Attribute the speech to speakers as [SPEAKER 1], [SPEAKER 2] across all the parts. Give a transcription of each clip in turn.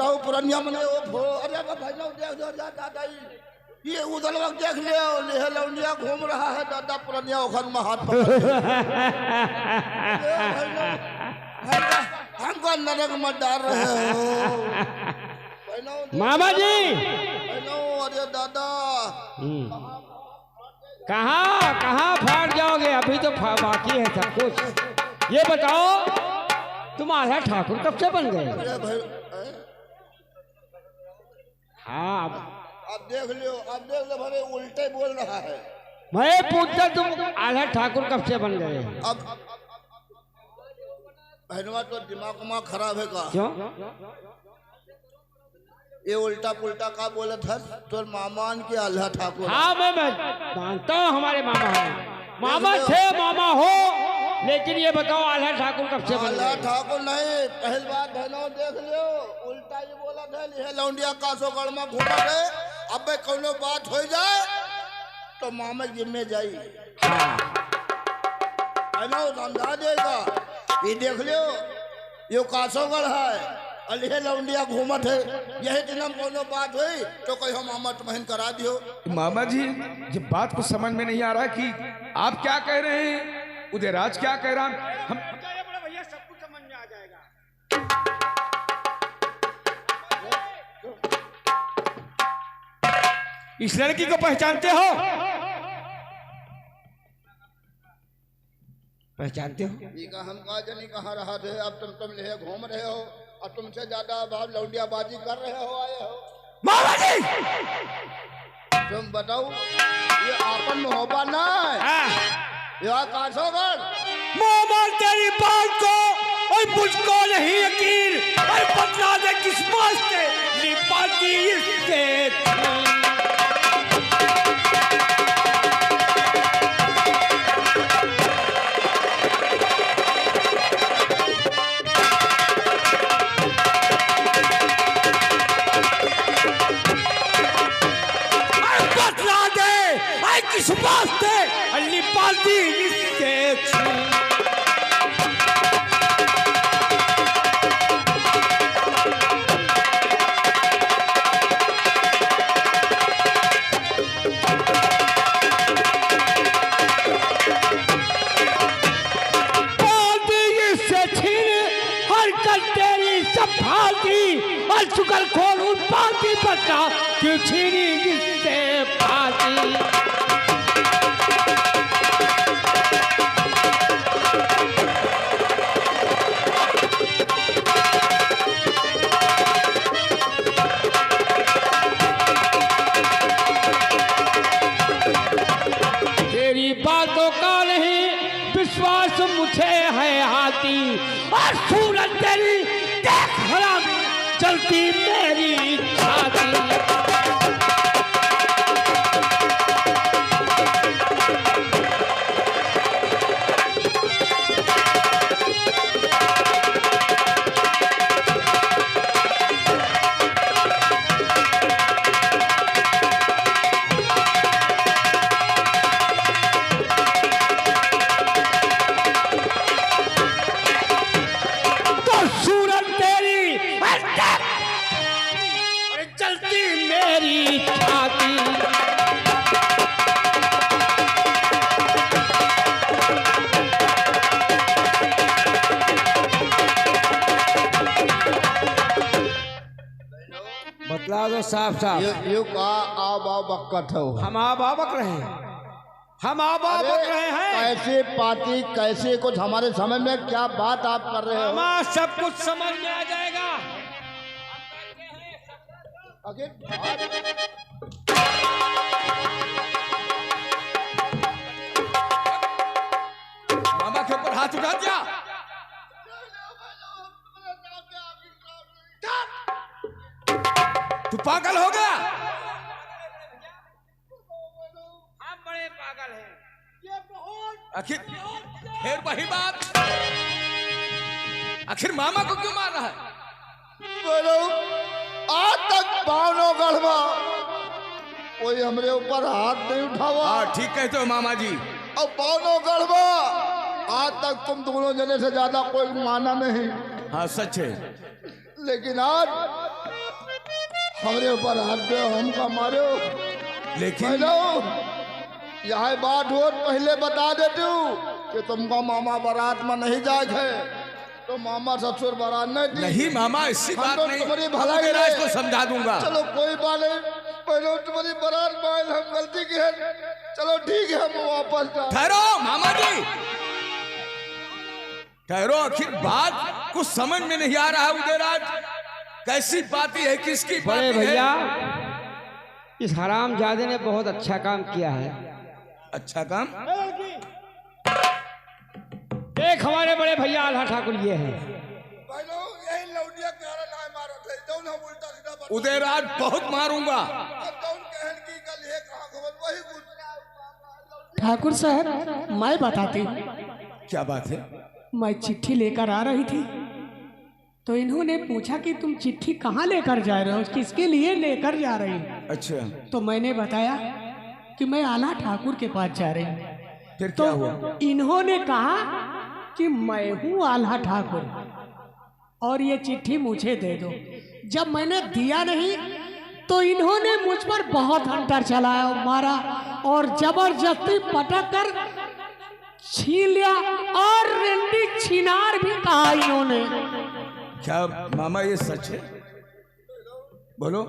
[SPEAKER 1] बताओ पुरनिया मने वो भो अरे भाई लोग देख दो दादा ये उधर वक्त देख लियो ले लौंडिया घूम रहा है दादा पुरनिया ओखन में हाथ पकड़ हमको नरक में डाल रहे हो
[SPEAKER 2] मामा जी।
[SPEAKER 1] अरे दादा
[SPEAKER 2] कहाँ कहाँ फाड़ जाओगे, अभी तो बाकी है सब कुछ। ये बताओ तुम आल्हा ठाकुर कब से बन गए? हाँ
[SPEAKER 1] अब देख लियो भले उल्टे बोल रहा है।
[SPEAKER 2] मैं पूछता तुम आल्हा ठाकुर कब से बन गए?
[SPEAKER 1] अब बहनवा तो दिमाग खराब है का?
[SPEAKER 2] क्यों?
[SPEAKER 1] ये उल्टा पुल्टा का बोला था तो मामान के आल्हा ठाकुर।
[SPEAKER 2] हाँ मैं मानता हूँ हमारे मामा हैं, मामा थे मामा हो, लेकिन ये बताओ आल्हा ठाकुर कब से बन गए?
[SPEAKER 1] आल्हा ठाकुर नहीं, पहली बात बहनों देख लियो उल्टा ये बोला था ये लौंडिया कासोगढ़ में घूमा रहे। अब कोनो बात हो जाए तो मामा जिम्मे जाई। बहनों समझा देगा। ये देख लियो ये कासोगढ़ है अलिहे लौंडिया घूमत है, यही दिन हम कोनो बात हुई तो कोई हम मामा तुम्हें करा दियो।
[SPEAKER 3] मामा जी ये बात को समझ में नहीं आ रहा कि आप क्या कह रहे हैं, उदयराज क्या कह रहा है। हम
[SPEAKER 2] भैया सब कुछ समझ में आ जाएगा। इस लड़की को पहचानते हो? पहचानते हो?
[SPEAKER 1] हम कहा जनी कहाँ रहा थे, अब तुम ले घूम रहे हो और तुमसे ज्यादा भाव लौंडिया बाजी कर रहे हो आए हो।
[SPEAKER 2] मामा जी
[SPEAKER 1] तुम बताओ ये आपन मोहब्बत ना है कासोगढ़।
[SPEAKER 2] मामा तेरी बात को और मुझको नहीं यकीन, और बतला दे किस वास्ते लिपाती इससे। किस वास्ते अल्ली पालती इससे और शुक्र खोल उन पाती बच्चा क्यों छीनी जिससे पाती। तेरी बातों का नहीं विश्वास मुझे है आती, और सूरत तेरी देख हराम चलती मेरी छाती। बतला दो साफ साफ।
[SPEAKER 1] ये का आब बकत हो।
[SPEAKER 2] हम आब बक रहे हैं, हम आब बक रहे हैं।
[SPEAKER 1] कैसे पाती कैसे कुछ हमारे समझ में क्या बात आप कर रहे हो?
[SPEAKER 2] हमारा सब कुछ समझ में आ जाएगा।
[SPEAKER 3] मामा के ऊपर हाथ उठा दिया। तू पागल हो गया?
[SPEAKER 2] हम बड़े पागल हैं। ये बहुत
[SPEAKER 3] आखिर फिर वही बात, आखिर मामा को क्यों मार रहा है?
[SPEAKER 1] बोलो आज तक भावनगढ़ में कोई हमरे ऊपर हाथ नहीं उठावा।
[SPEAKER 3] हाँ ठीक कहते हो मामा जी।
[SPEAKER 1] और भावनगढ़ में आज तक तुम दोनों जने से ज्यादा कोई माना नहीं।
[SPEAKER 3] हाँ सच है।
[SPEAKER 1] लेकिन आज हमरे ऊपर हाथ दे हमका मारो।
[SPEAKER 3] लेकिन
[SPEAKER 1] हेलो, यह बात हो पहले बता देती हूँ कि तुमका मामा बारात में नहीं जाए है, तो मामा ससुर बारात
[SPEAKER 3] नहीं मामा, ऐसी बात
[SPEAKER 1] तो
[SPEAKER 3] नहीं,
[SPEAKER 1] तुम्हारी भलाई
[SPEAKER 3] उदयराज
[SPEAKER 1] है।
[SPEAKER 3] को समझा दूंगा।
[SPEAKER 1] चलो कोई बात नहीं, पहले तुम्हारी बारात में आए, हम गलती की है। चलो ठीक है, हम वापस जा।
[SPEAKER 3] ठहरो मामा जी, ठहरो, आखिर बात कुछ समझ में नहीं आ रहा है। उदयराज कैसी बाती है, किसकी
[SPEAKER 2] बड़े
[SPEAKER 3] बाती
[SPEAKER 2] भैया,
[SPEAKER 3] है?
[SPEAKER 2] इस हरामजादे ने बहुत अच्छा काम किया है।
[SPEAKER 3] अच्छा काम?
[SPEAKER 2] एक हमारे बड़े भैया आल्हा ठाकुर ये है।
[SPEAKER 1] यही लौटिया के हरा ना मारो थे, जौन हम उल्टा सीधा बता।
[SPEAKER 3] उदयराज बहुत मारूंगा।
[SPEAKER 1] जौन कहन की गल है, कहाँ खबर वही कुछ।
[SPEAKER 4] ठाकुर साहब, मैं बताती हूँ।
[SPEAKER 3] क्या बात है?
[SPEAKER 4] मैं चिट्ठी लेकर आ रही थी, तो इन्होंने पूछा कि तुम चिट्ठी कहाँ लेकर जा रहे हो, किसके लिए लेकर जा रही हो?
[SPEAKER 3] अच्छा,
[SPEAKER 4] तो मैंने बताया कि मैं आला ठाकुर के पास जा रही हूँ।
[SPEAKER 3] फिर
[SPEAKER 4] तो
[SPEAKER 3] क्या हुआ?
[SPEAKER 4] इन्होंने कहा कि मैं हूँ आल्हा ठाकुर और ये चिट्ठी मुझे दे दो। जब मैंने दिया नहीं तो इन्होंने मुझ पर बहुत हंटर चलाया और मारा और जबरदस्ती पटक कर छीन लिया और रेंडी छिनार भी कहा इन्होंने।
[SPEAKER 3] क्या मामा ये सच है? बोलो,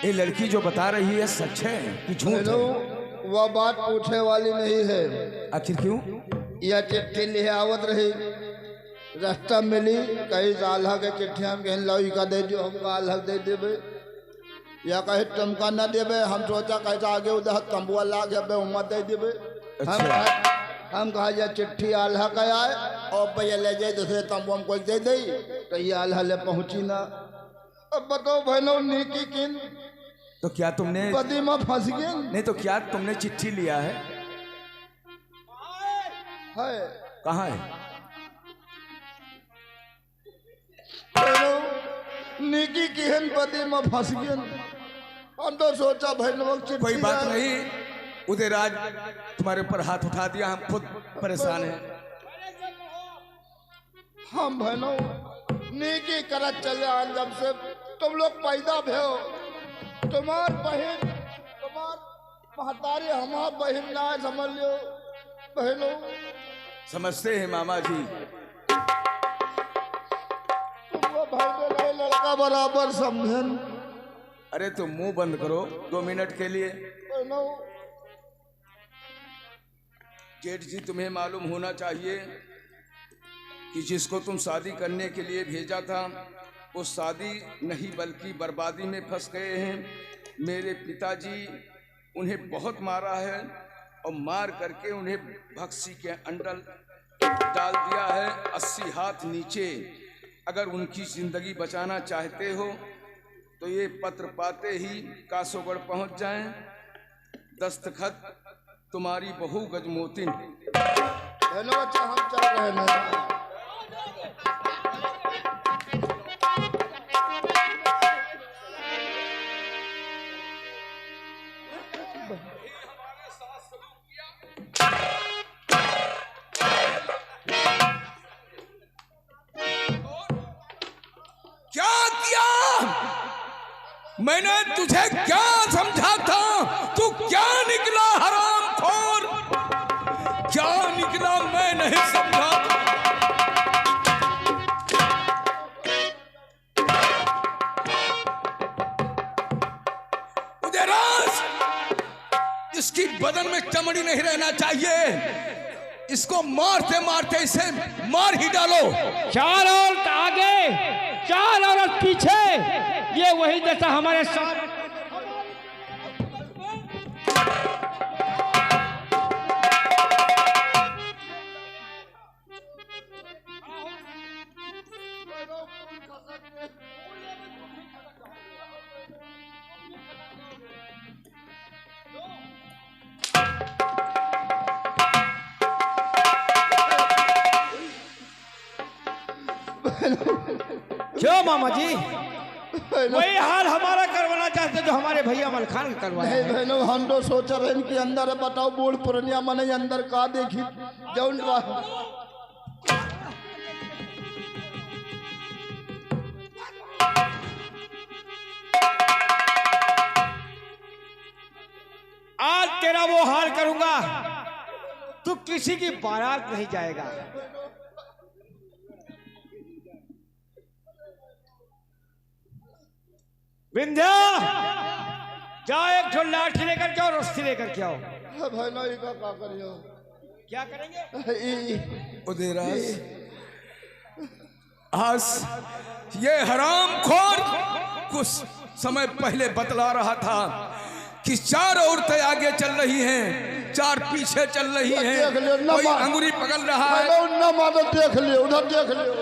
[SPEAKER 3] ये लड़की जो बता रही है सच है कि झूठ
[SPEAKER 1] हेलो,
[SPEAKER 3] है?
[SPEAKER 1] वह बात पूछने वाली नहीं है।
[SPEAKER 3] आखिर क्यों?
[SPEAKER 1] यह चिट्ठी ले आवत रही, रास्ता मिली, कहीं आल्हा के चिट्ठी हम कहीं लई का दे दियो, हमको आल्हा दे देवे या कहीं तुमका न देवे। हम सोचा कैसा आगे उधर तंबुआ ला गया उम्र दे देवे। हम कहा यह चिट्ठी आल्हा का आए और भैया ले जाए दूसरे तंबू हम कोई दे दे, तो ये आल्हा ले पहुंची ना। अब बताओ बहनों, नेकी किन
[SPEAKER 3] तो क्या तुमने
[SPEAKER 1] बदी में फंस गए?
[SPEAKER 3] नहीं तो क्या तुमने चिट्ठी लिया है?
[SPEAKER 1] है
[SPEAKER 3] कहाँ है?
[SPEAKER 1] नेकी किहन बदी में फंस गए। हम तो सोचा बहनों चिट्ठी
[SPEAKER 3] कोई बात
[SPEAKER 1] आए।
[SPEAKER 3] नहीं, उदयराज तुम्हारे ऊपर हाथ उठा दिया, हम खुद परेशान हैं।
[SPEAKER 1] हम बहनों नेकी करत चले आन, जब से तुम लोग पैदा भे, तुम्हार बहन, तुम्हार महतारी हमार बहन ना समझ लो बहनों।
[SPEAKER 3] समझते हैं मामा जी।
[SPEAKER 1] तुमको भाई नहीं, लड़का बराबर समझन।
[SPEAKER 3] अरे तुम मुंह बंद करो 2 मिनट के लिए।
[SPEAKER 1] बहनों
[SPEAKER 3] जेठ जी, तुम्हें मालूम होना चाहिए कि जिसको तुम शादी करने के लिए भेजा था, वो शादी नहीं बल्कि बर्बादी में फंस गए हैं। मेरे पिताजी उन्हें बहुत मारा है और मार करके उन्हें भक्सी के अंडल डाल दिया है 80 हाथ नीचे। अगर उनकी जिंदगी बचाना चाहते हो तो ये पत्र पाते ही कासोगढ़ पहुंच जाएं। दस्तखत तुम्हारी बहू गजमोतिन।
[SPEAKER 1] बहनों अच्छा, हम चल रहे हैं।
[SPEAKER 3] क्या किया? मैंने तुझे क्या समझा था? तू क्या निकला हरामखोर? क्या निकला मैं नहीं समझा। उदयराज, इसकी बदन में चमड़ी नहीं रहना चाहिए। इसको मारते मारते इसे मार ही डालो।
[SPEAKER 2] 4 औरत आगे, 4 औरत पीछे, ये वही जैसा हमारे साथ। क्यों मामा जी? वही हाल हमारा करवाना चाहते जो हमारे भैया मलखान का करवाया
[SPEAKER 1] नहीं
[SPEAKER 2] है।
[SPEAKER 1] बहनों, हम तो सोच रहे हैं कि अंदर है, बताओ बूढ़ पुरनिया मने अंदर का देखी जौन
[SPEAKER 2] तेरा वो हाल करूंगा, तू किसी की बारात नहीं जाएगा। विंध्या, जाओ एक ठो लाठी लेकर के आओ, रस्सी लेकर के आओ।
[SPEAKER 1] भाई ना इका का करियो?
[SPEAKER 2] क्या करेंगे?
[SPEAKER 3] उदयराज, आज ये हरामखोर कुछ समय पहले बतला रहा था कि 4 औरतें आगे चल रही हैं, 4 पीछे चल रही हैं, कोई अंगुरी पकड़ रहा है।
[SPEAKER 1] ना मानो, देख लियो, उधर देख लियो।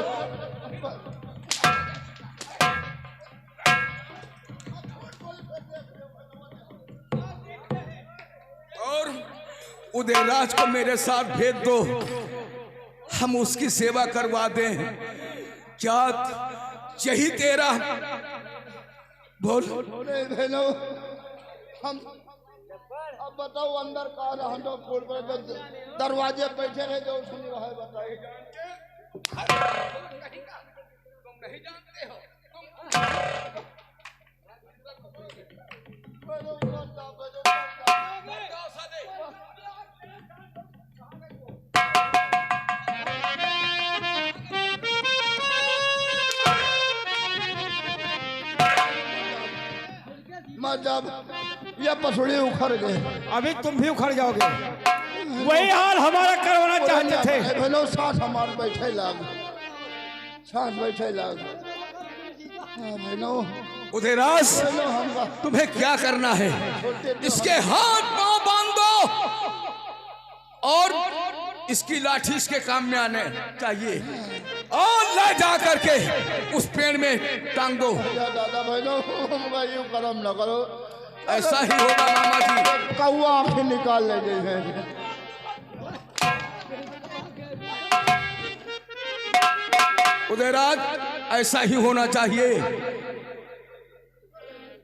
[SPEAKER 3] और उदयराज को मेरे साथ भेज दो, हम उसकी सेवा करवा दें। क्या यही तेरा बोल?
[SPEAKER 1] बहनों, हम अब बताओ अंदर कहा रहा तो कोर्ट पर दरवाजे बैठे रहे जो सुन रहा है, बताइए।
[SPEAKER 3] तुम नहीं जानते हो?
[SPEAKER 1] जब ये पसुड़ी उखड़ गए,
[SPEAKER 2] अभी तुम भी उखड़ जाओगे। वही हाल हमारा करवाना चाहते थे।
[SPEAKER 1] बहनों, सांस हमारे बैठे लाग, सांस बैठे लाग। बहनों,
[SPEAKER 3] उदयराज, तुम्हें क्या करना है? इसके हाथ पांव बांध दो और इसकी लाठी इसके काम में आने चाहिए, और ले जा करके उस पेड़ में टांग दो।
[SPEAKER 1] दादा बहनों, यूं करम न करो,
[SPEAKER 3] ऐसा ही होगा मामा जी।
[SPEAKER 1] कौआ आंखें निकाल ले गई है।
[SPEAKER 3] उदयराज, ऐसा ही होना चाहिए।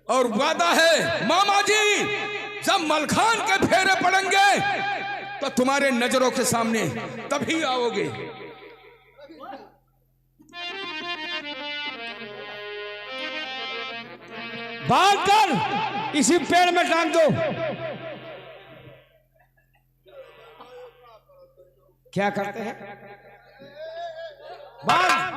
[SPEAKER 3] और वादा है मामा जी, जब मलखान के फेरे पड़ेंगे तो तुम्हारे नजरों के सामने तभी आओगे।
[SPEAKER 2] बांध कर इसी पेड़ में टांग दो। क्या करते हैं? बांध।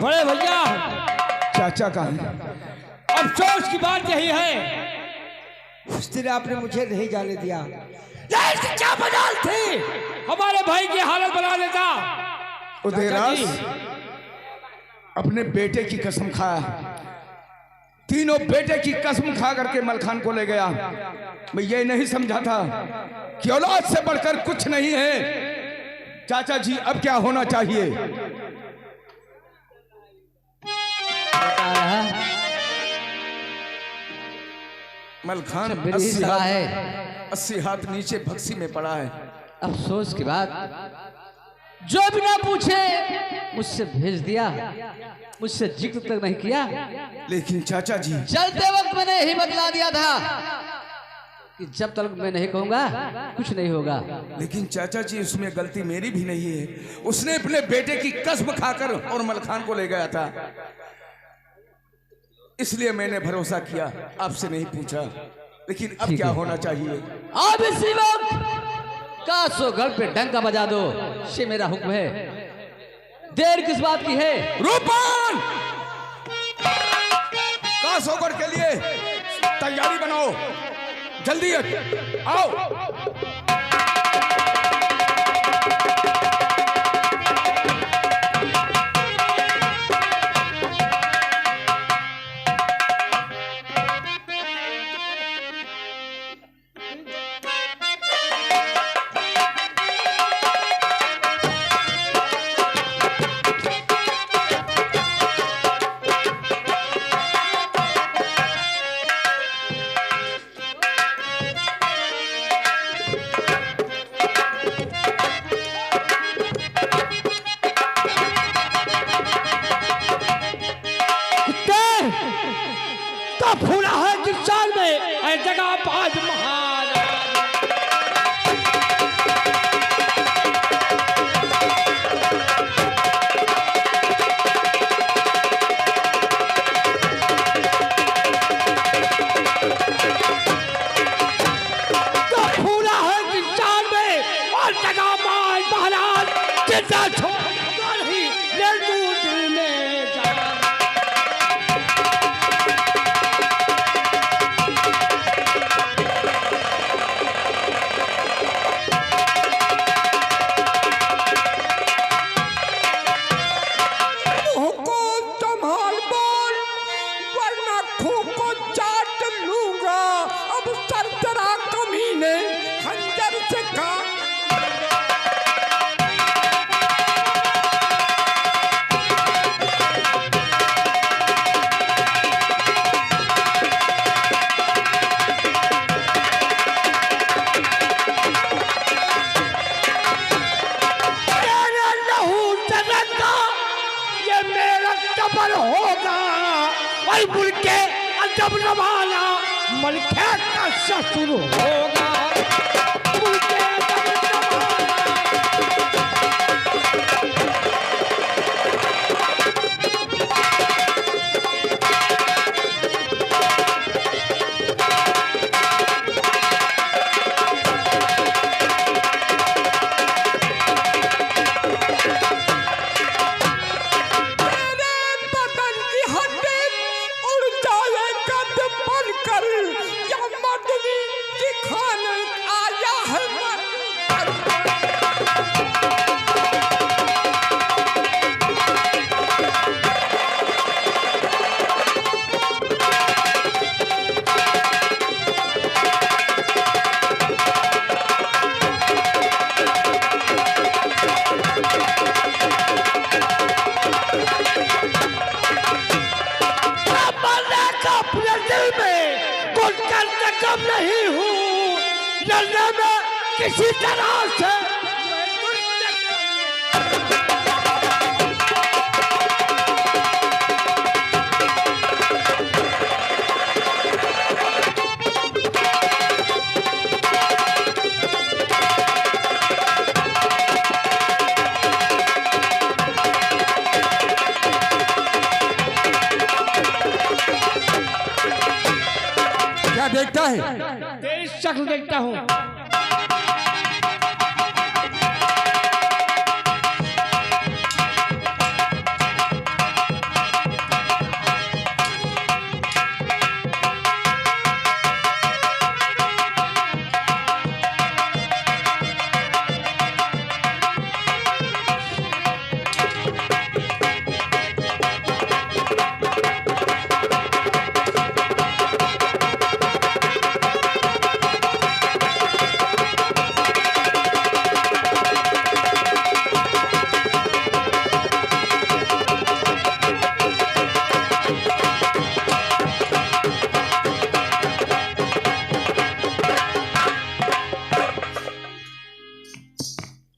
[SPEAKER 2] बड़े भैया,
[SPEAKER 3] चाचा का
[SPEAKER 2] अफसोस की बात यही है, उस दिन आपने मुझे नहीं जाने दिया। क्या मजाल थी हमारे भाई की हालत बना लेता।
[SPEAKER 3] उदयराज, अपने बेटे की कसम खाया, तीनों बेटे की कसम खा करके मलखान को ले गया। मैं ये नहीं समझा था कि औलाद से बढ़कर कुछ नहीं है। चाचा जी, अब क्या होना चाहिए? मलखान 80 हाथ नीचे भक्सी में पड़ा है।
[SPEAKER 5] अफसोस की बात, जो बिना पूछे मुझसे भेज दिया, मुझसे जिक्र तक नहीं किया।
[SPEAKER 3] लेकिन चाचा जी,
[SPEAKER 5] चलते वक्त मैंने यही बतला दिया था कि जब तक मैं नहीं कहूंगा कुछ नहीं होगा।
[SPEAKER 3] लेकिन चाचा जी, उसमें गलती मेरी भी नहीं है। उसने अपने बेटे की कसम खाकर और मलखान को ले गया था, इसलिए मैंने भरोसा किया, आपसे नहीं पूछा। लेकिन अब क्या होना चाहिए?
[SPEAKER 5] अब इसी वक्त कासोगढ़ पे डंका बजा दो, ये मेरा हुक्म है। देर किस बात की है?
[SPEAKER 3] रूपान, कासोगढ़ के लिए तैयारी बनाओ, जल्दी आओ।
[SPEAKER 2] है जगह बाज महाराज। तो फूला है किसान में और जगह बाज महाराज जिंदा छोड़ ही ले दूर दिल में जान। होगा और मुल्के अदब रवाना मलखे का ससुर होगा। मुल्के अदब कम नहीं हूँ जलने में किसी तरह से
[SPEAKER 3] देखता है
[SPEAKER 2] तेरी शक्ल देखता हूँ।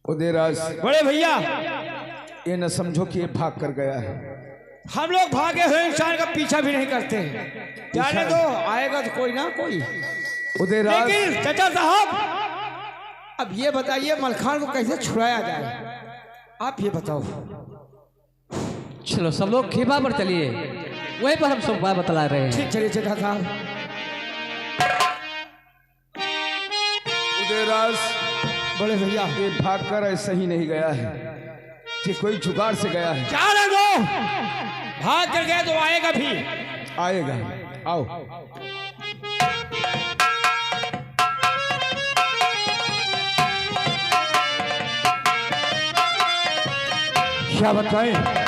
[SPEAKER 3] उदयराज
[SPEAKER 2] बड़े भैया
[SPEAKER 3] ये न समझो कि ये भाग कर गया है।
[SPEAKER 2] हम लोग भागे हुए इंसान का पीछा भी नहीं करते हैं। जाने दो, आएगा तो कोई ना कोई।
[SPEAKER 3] उदयराज
[SPEAKER 2] लेकिन चाचा साहब अब ये बताइए मलखान को कैसे छुड़ाया जाए, आप ये बताओ।
[SPEAKER 5] चलो सब लोग खेबा पर चलिए, वहीं पर हम सब बात बतला रहे हैं।
[SPEAKER 2] ठीक, चलिए चाचा साहब।
[SPEAKER 3] उदयराज
[SPEAKER 2] बड़े भैया
[SPEAKER 3] ये भाग कर ऐसा ही नहीं गया है, ये कोई जुगाड़ से गया है।
[SPEAKER 2] जाने दो, भाग कर गया तो आएगा भी।
[SPEAKER 3] आएगा, आओ।
[SPEAKER 2] क्या बताएं?